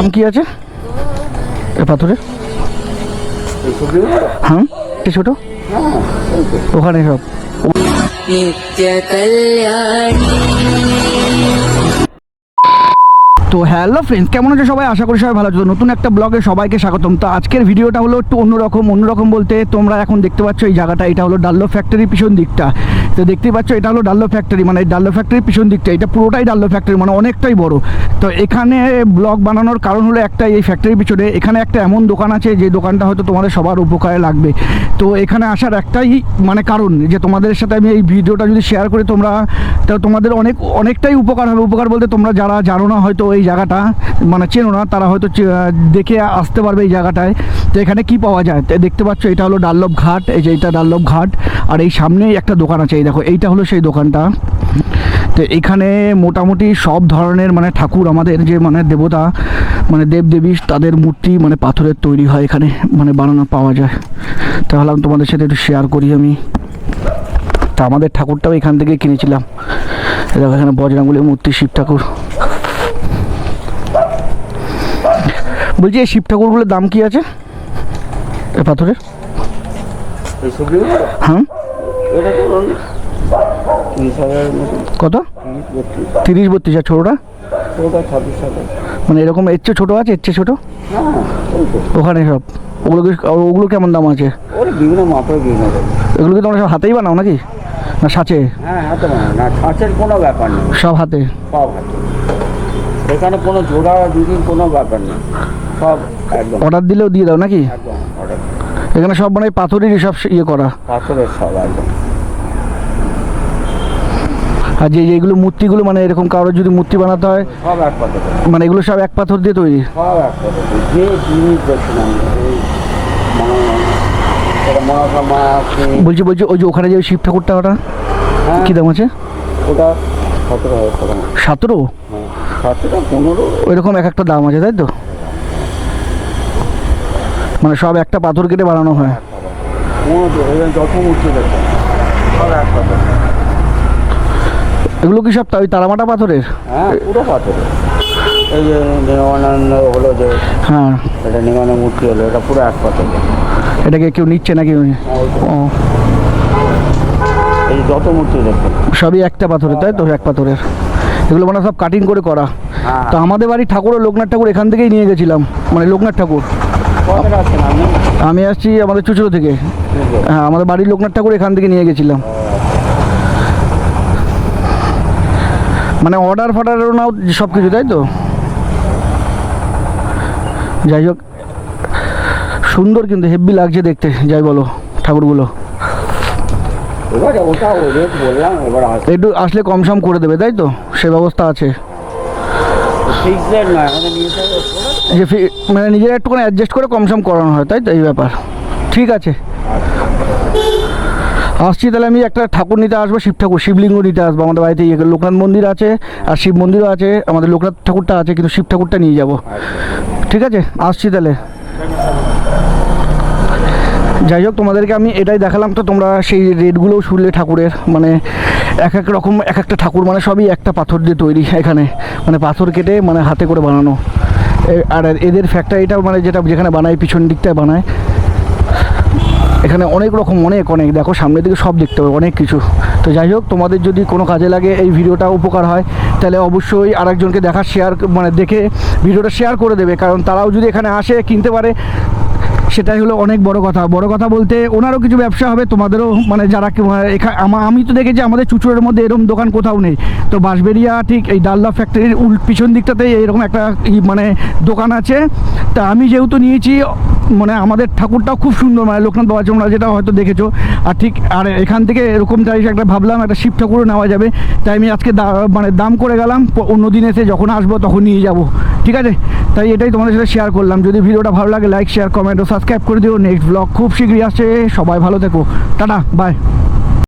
এরকম কি আছে এ পাথরে? হ্যাঁ ছোট ওখানে সব नित्य कल्याणी। তো হ্যালো ফ্রেন্ডস, কেমন আছে সবাই? আশা করি সবাই ভালো আছে। নতুন একটা ব্লগে সবাইকে স্বাগতম। তো আজকের ভিডিওটা হলো একটু অন্যরকম বলতে তোমরা এখন দেখতে পাচ্ছ এই জায়গাটা, এটা হলো ডাল্লো ফ্যাক্টরির পিছন দিকটা। তো দেখতেই পাচ্ছ এটা হলো ডাল্লো ফ্যাক্টরি, মানে ডাল্লো ফ্যাক্টরির পিছন দিকটা, এটা পুরোটাই ডাল্লো ফ্যাক্টরি, মানে অনেকটাই বড়। তো এখানে ব্লগ বানানোর কারণ হলো একটাই, এই ফ্যাক্টরির পিছনে এখানে একটা এমন দোকান আছে যে দোকানটা হয়তো তোমাদের সবার উপকারে লাগবে। তো এখানে আসার একটাই মানে কারণ যে তোমাদের সাথে আমি এই ভিডিওটা যদি শেয়ার করি তোমরা, তো তোমাদের অনেকটাই উপকার হবে। উপকার বলতে তোমরা যারা জানো না হয়তো এই জায়গাটা, মানে চেনো না, তারা হয়তো দেখে আসতে পারবে এই জায়গাটায়। তো এখানে কি পাওয়া যায় দেখতে পাচ্ছ, এটা হলো ডাল্লভ ঘাট, এই যে এটা ডাল্লভ ঘাট, আর এই সামনেই একটা দোকান আছে, এই দেখো এইটা হলো সেই দোকানটা। তো এখানে মোটামুটি সব ধরনের মানে ঠাকুর, আমাদের যে মানে দেবতা মানে দেবদেবী, তাদের মূর্তি মানে পাথরের তৈরি হয় এখানে, মানে বানানো পাওয়া যায়। তাহলে আমি তোমাদের সাথে একটু শেয়ার করি আমি। তা আমাদের ঠাকুরটাও এখান থেকে কিনেছিলাম। দেখো এখানে বজরংবলীর মূর্তি, শিব ঠাকুর। বলছি এই শিব ঠাকুরগুলোর দাম কি আছে এ পাথরের? হ্যাঁ কত? 30-32। আর ছোটোটা? মানে এরকম এর চেয়ে ছোটো আছে, এর চেয়ে ছোটো ওখানে সব? ওগুলো কেমন দাম আছে? এগুলো কি তোমরা সব হাতেই বানাও নাকি না সাঁচে? কোনো ব্যাপার নেই, সব হাতে? সব হাতে, এখানে কোনো জোড়া দুদিন কোনো ব্যাপার নেই, সব একদম অর্ডার দিলেও দিয়ে দাও নাকি? একদম অর্ডার। এখানে সব মানে পাথরেরই সব ইয়ে করা, পাথরের সব একদম। আর যেগুলো মূর্তিগুলো মানে এরকম কারোর যদি মূর্তি বানাতে হয় সব এক পাথর, মানে এগুলো সব এক পাথর দিয়ে তৈরি? সব এক পাথর। যে জিনিস দেখছিলাম বলছি ওই যে ওখানে যে শিব ঠাকুরটা, ওটা কি দাম আছে? ওটা 17,000 টাকা। 17? 17, 15 ওইরকম এক একটা দাম আছে তাই তো? মানে সব একটা পাথর কেটে বানানো হয়? যত মূর্তি দেখো সব এক পাথর। এগুলো কি সব ওই তারামাটা পাথরের? হ্যাঁ পুরো পাথরের। এই যে নিগমানন্দ হলো, যে হ্যাঁ এটা নিগমানন্দ মূর্তি হলো, এটা পুরো এক পাথর। এটাকে কেউ নিচ্ছে নাকি? ও এই যত মূর্তি দেখো সবই একটা পাথরের তাই তো? এক পাথরের এগুলো মানে সব কাটিং করে করা। হ্যাঁ। তো আমাদের বাড়ির ঠাকুরও লোকনাথ ঠাকুর এখান থেকেই নিয়ে গেছিলাম, মানে লোকনাথ ঠাকুর। কতটা আছে না? আমি আসছি আমাদের চুচুড়ো থেকে। হ্যাঁ আমাদের বাড়ির লোকনাথ ঠাকুর এখান থেকে নিয়ে গেছিলাম। মানে অর্ডার ফর্ডারও নাও সব কিছু তাই তো? যাই হোক সুন্দর, কিন্তু হেভি লাগছে দেখতে, যাই বলো ঠাকুরগুলো। এবার ওটা রেট বললাম, এবার একটু আসলে কম সম করে দেবে তাই তো? সে ব্যবস্থা আছে ফিক্স রেট নয়, আমাদের নিতে হবে যে মানে নিজেরা একটুখানি অ্যাডজাস্ট করে কম সম করানো হয় তাই তো? এই ব্যাপার ঠিক আছে। আসছি তাহলে, আমি একটা ঠাকুর নিতে আসবো, শিব ঠাকুর, শিবলিঙ্গ নিতে আসবো। আমাদের বাড়িতে লোকনাথ মন্দির আছে আর শিব মন্দিরও আছে, আমাদের লোকনাথ ঠাকুরটা আছে কিন্তু শিব ঠাকুরটা নিয়ে যাব। ঠিক আছে আসছি তাহলে। যাই হোক তোমাদেরকে আমি এটাই দেখালাম। তো তোমরা সেই রেটগুলোও শুনলে ঠাকুরের, মানে এক এক রকম এক একটা ঠাকুর, মানে সবই একটা পাথর দিয়ে তৈরি এখানে, মানে পাথর কেটে মানে হাতে করে বানানো। আর এদের ফ্যাক্টরিটা মানে যেখানে বানায় পিছন দিকটায় বানায়, এখানে অনেক রকম অনেক দেখো সামনের দিকে সব দেখতে হবে অনেক কিছু। তো যাই হোক তোমাদের যদি কোনো কাজে লাগে, এই ভিডিওটা উপকার হয়, তাহলে অবশ্যই আরেকজনকে মানে দেখে ভিডিওটা শেয়ার করে দেবে, কারণ তারাও যদি এখানে আসে কিনতে পারে সেটাই হলো অনেক বড় কথা। বড় কথা বলতে ওনারও কিছু ব্যবসা হবে, তোমাদেরও মানে যারা আমি তো দেখেছি আমাদের চুচুড়ের মধ্যে এরকম দোকান কোথাও নেই। তো বাঁশবেড়িয়া ঠিক এই ডাল্লা ফ্যাক্টরির পিছন দিকটাতেই এইরকম একটা মানে দোকান আছে। তা আমি যেহেতু নিয়েছি, মানে আমাদের ঠাকুরটাও খুব সুন্দর, মানে লোকনাথ বাবা তোমরা যেটা হয়তো দেখেছো। আর ঠিক আর এখান থেকে এরকম তাই একটা ভাবলাম একটা শিব ঠাকুরও নেওয়া যাবে, তাই আমি আজকে মানে দাম করে গেলাম, অন্য দিন এসে যখন আসবো তখন নিয়ে যাব। ঠিক আছে, তাই এটাই তোমাদের সাথে শেয়ার করলাম। যদি ভিডিওটা ভালো লাগে লাইক শেয়ার কমেন্ট ও সাবস্ক্রাইব করে দিও। নেক্সট ব্লগ খুব শীঘ্রই আসছে, সবাই ভালো থেকো, টাটা বাই।